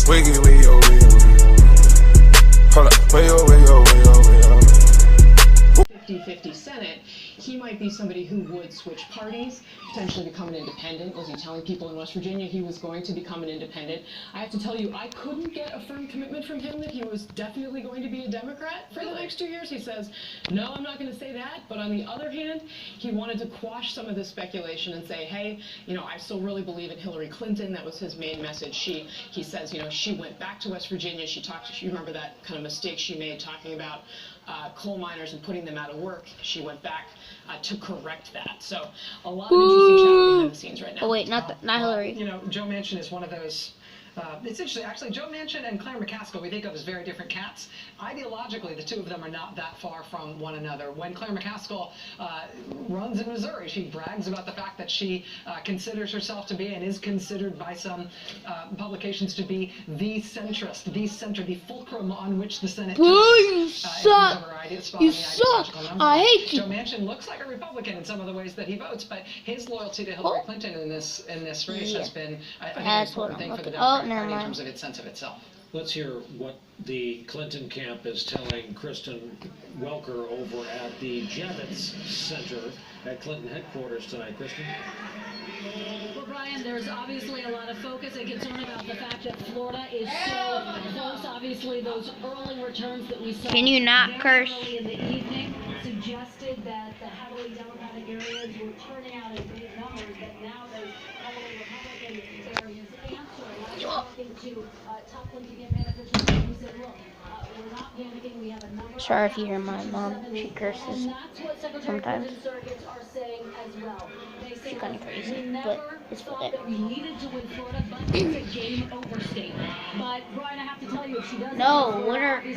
Wiggy, wiggy, oh, wiggy, oh, wiggy, oh. Hold up, wiggy, oh, wiggy, oh, wiggy, oh, wiggy, oh. 50-50 Senate, he might be somebody who would switch parties, potentially become an independent. Was he telling people in West Virginia he was going to become an independent? I have to tell you, I couldn't get a firm commitment from him that he was definitely going to be a Democrat for the next 2 years. He says, no, I'm not going to say that. But on the other hand, he wanted to quash some of this speculation and say, hey, you know, I still really believe in Hillary Clinton. That was his main message. He says, you know, she went back to West Virginia. You remember that kind of mistake she made talking about coal miners and putting them out of work. She went back to correct that. So a lot of interesting chatter behind the scenes right now. Oh wait, not Hillary. You know, Joe Manchin is one of those. It's interesting, actually. Joe Manchin and Claire McCaskill, we think of as very different cats. Ideologically, the two of them are not that far from one another. When Claire McCaskill runs in Missouri, she brags about the fact that she considers herself to be and is considered by some publications to be the centrist, the center, the fulcrum on which the Senate turns. You suck! You suck! I hate you! Joe Manchin looks like a Republican in some of the ways that he votes, but his loyalty to Hillary Clinton in this race has been, I think, an important thing for the Democratic Party in terms of its sense of itself. Let's hear what the Clinton camp is telling Kristen Welker over at the Javits Center at Clinton headquarters tonight. Kristen? Well, Brian, there's obviously a lot of focus and concern about the fact that Florida is so close. Obviously, those early returns that we saw. Can you not curse? Early in the evening suggested that the heavily Democratic areas were turning out in big numbers. That now those heavily Republican areas answer. Talking to Clinton campaign officials, who said, "Look, we're not panicking. We have a number." Sorry if you hear my mom. She curses And that's what Secretary sometimes. Clinton surrogates are saying as well. They say She's kind of crazy, we never but it's thought worth that it. we needed to win Florida, but it's a game over state. But Brian, I have to tell you, if she doesn't, No, winner. No.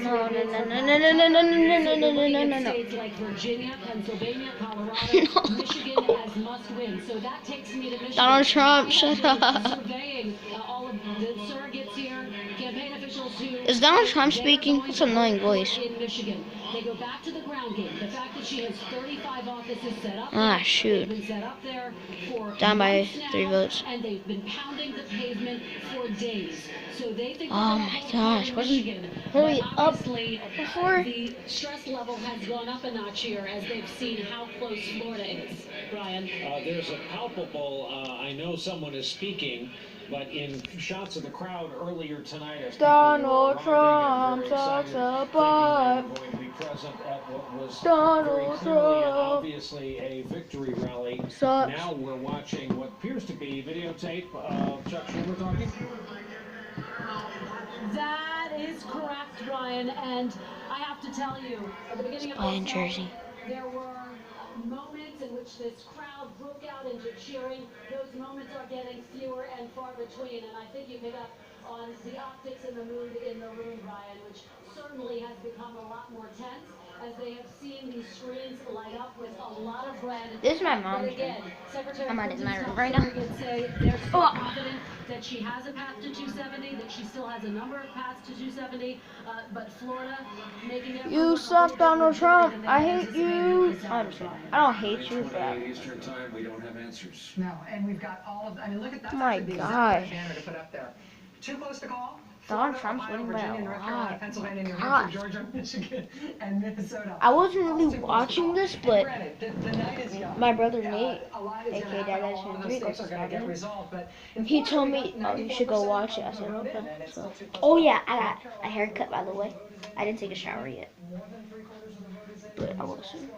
States like Virginia, Pennsylvania, Colorado, Michigan as must win. So that takes me to Michigan. Donald Trump, shut up. Surveying all of the surrogates here, campaign officials who Is Donald Trump speaking? It's an annoying voice. in Michigan. They go back to the ground game. The fact that she has 35 offices set up. Ah, there, shoot. they've been set up there for Down by months now, 3 votes. And they've been pounding the pavement for days. So they think Oh my gosh, wasn't Hillary up before? The stress level has gone up a notch here as they've seen how close Florida is. Brian. There's a palpable, I know someone is speaking, but in shots of the crowd earlier tonight, as Donald people were arriving and Trump very sucks a excited, butt. thinking they were going to be present at what was Donald very clearly and Trump obviously a victory rally. sucks. Now we're watching what appears to be videotape of Chuck Schumer talking. That is correct, Brian. And I have to tell you, at the beginning of Brian this Jersey. there were moments in which this crowd broke out into cheering. Those moments are getting fewer and far between, and I think you pick up on the optics and the mood in the room, Brian, which certainly has become a lot more tense as they have seen these screens light up with a lot of red. This is my mom's But again, Secretary I'm not in my Clinton's room right now. surrogates say they're still confident that she has a path to 270, that she still has a number of paths to 270, but Florida making it. You suck, Donald Trump. I hate you. I'm sorry. I don't hate you, but. Eastern time, we don't have answers. No, and we've got all of. I mean, look at that. My That's the gosh. exact banner to put up there. Too close to call. Donald Florida, Trump's Ohio, winning by Virginia, a North Carolina, lot. Pennsylvania, New Gosh. Hampshire, Georgia, Michigan, and Minnesota. I wasn't really watching this, but Granted, the night is young. my brother Nate, A lot is aka gonna happen. Dad All of those Three, things are gonna get resolved, but in he Florida, told we me, got oh, you should go 94% watch it. I of said, the vote in, okay. and it's So. still too close Oh to yeah, call. I got a haircut, by the way. I didn't take a shower yet, but I will soon.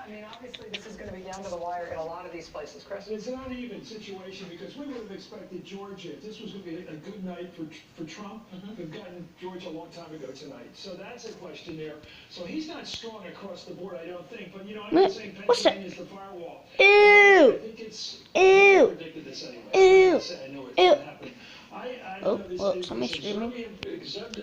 I mean, obviously, this is going to be down to the wire in a lot of these places, Chris. It's an uneven situation because we would have expected Georgia. If this was going to be a good night for Trump, we've gotten Georgia a long time ago tonight. So that's a question there. So he's not strong across the board, I don't think. But, you know, I'm not saying Pennsylvania is the firewall. Ew! I think it's... Ew! I predicted this anyway. Ew! I know it's Ew! going to happen. I Oh, know this well, is somebody's screaming.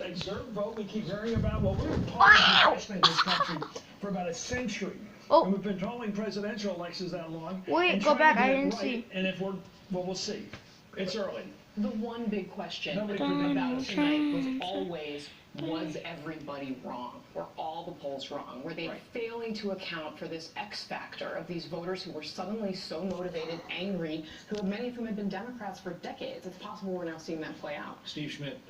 exert vote we keep hearing about. Well, we're part of the in this country for about a century. Oh. And we've been calling presidential elections that long. Wait, and go trying back, to I get it didn't right. see. And if we're, well, we'll see. It's early. The one big question Nobody about Donald tonight was Trump. always, was everybody wrong? Were all the polls wrong? Were they failing to account for this X factor of these voters who were suddenly so motivated, angry, who many of whom had been Democrats for decades? It's possible we're now seeing that play out. Steve Schmidt,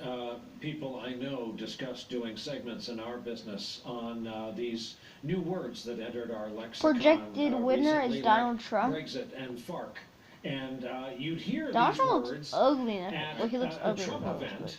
people I know discuss doing segments in our business on these new words that entered our lexicon. Projected winner recently, is Donald like Trump. Brexit and FARC. And you'd hear Donald these Trump words looks ugly in at that. Well, he looks a ugly. Trump in that event.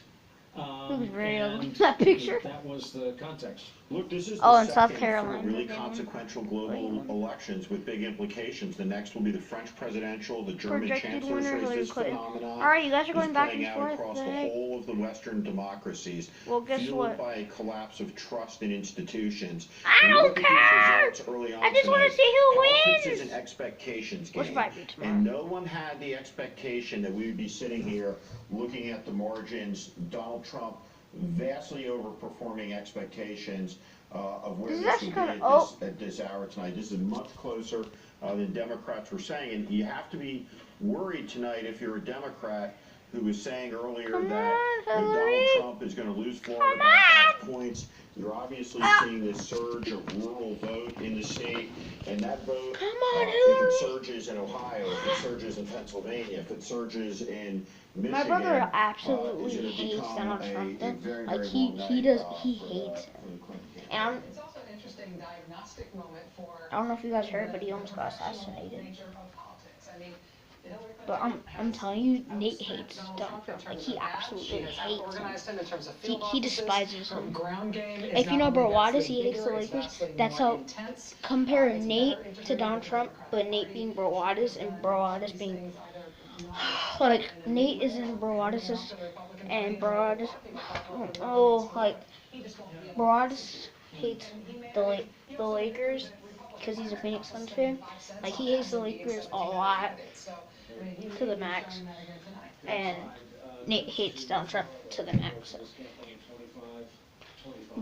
He looks very ugly in And that picture. that was the context. Look, this is Oh, the in South second Carolina, for really they won. consequential global elections with big implications. The next will be the French presidential, the German Projected chancellor's winner race. Hillary This Clinton. phenomenon Alright, you guys are going is back playing and out forth. across the whole of the Western democracies, Well, guess fueled what? by a collapse of trust in institutions. I When you don't look at these care! results early on I just want to tonight, see who politics wins! is an expectations Which game, might be tomorrow. and no one had the expectation that we would be sitting here looking at the margins. Donald Trump vastly overperforming expectations of where This is this actually would be kinda- at this hour tonight. This is much closer than Democrats were saying, and you have to be worried tonight if you're a Democrat who was saying earlier Come that on, Donald Hillary. Trump is going to lose Florida by 5 points. You're obviously seeing this surge of rural vote in the state, and that vote, Come on, if Hillary. it surges in Ohio, if it surges in Pennsylvania, if it surges in Michigan, My brother is absolutely gonna hates become Donald a Trump. very, Like very he long he night, does he for the- hates for him. the Clinton campaign. And It's also an interesting diagnostic moment for I don't know if you guys heard, but he almost got assassinated. nature of politics. I mean, Hillary But Clinton I'm has telling you, Nate outspent hates Donald Donald Trump in Trump. Like terms he of that. absolutely She has hates him. organized him in terms of field He offices, despises her him. ground game is If you know not only Bro Wattis, vastly he hates the bigger, it's Lakers. vastly That's more how intense. compare It's Nate better to integrated Donald with Trump, the but Nate being Bro Wattis and Bro Wattis being like Nate is in Bro Wattis's and Bro Wattis. Oh, like Bro Wattis hates the Lakers because he's a Phoenix Suns fan. Like he hates the Lakers a lot to the max, and Nate hates Donald Trump to the max.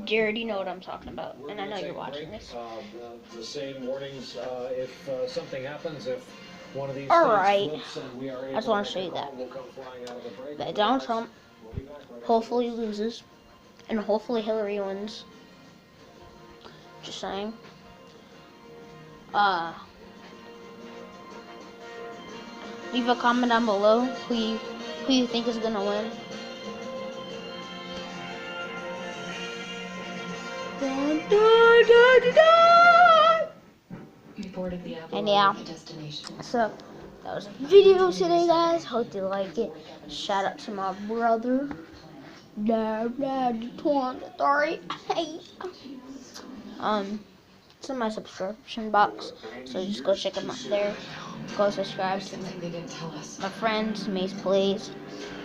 Jared, you know what I'm talking about, and I know you're watching this. The same warnings if something happens, if one of these Alright. states flips and we are able I just want to to show you make a that. call, we'll come flying out of the break. That Donald Trump We'll be back right hopefully loses, and hopefully Hillary wins. Just saying. Leave a comment down below who you think is gonna win. Dun, dun, dun, dun. And yeah, so that was a video today, guys. Hope you like it. Shout out to my brother, Dad 23. It's in my subscription box, so just go check them out there. Go subscribe to my friends, Mace Plays,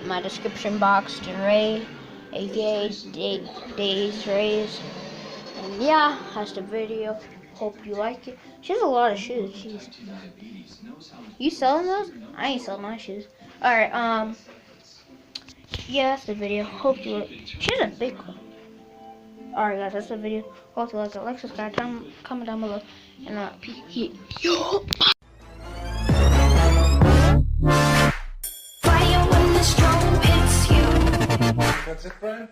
my description box, DeRay, aka Days Rays. And yeah, that's the video. Hope you like it. She has a lot of shoes. Jeez. You selling those? I ain't selling my shoes. Alright, yeah, that's the video. Hope you like. She has a big one. Alright, guys, that's the video. Hope you like it. Like, subscribe, comment down below. And That's it, friend?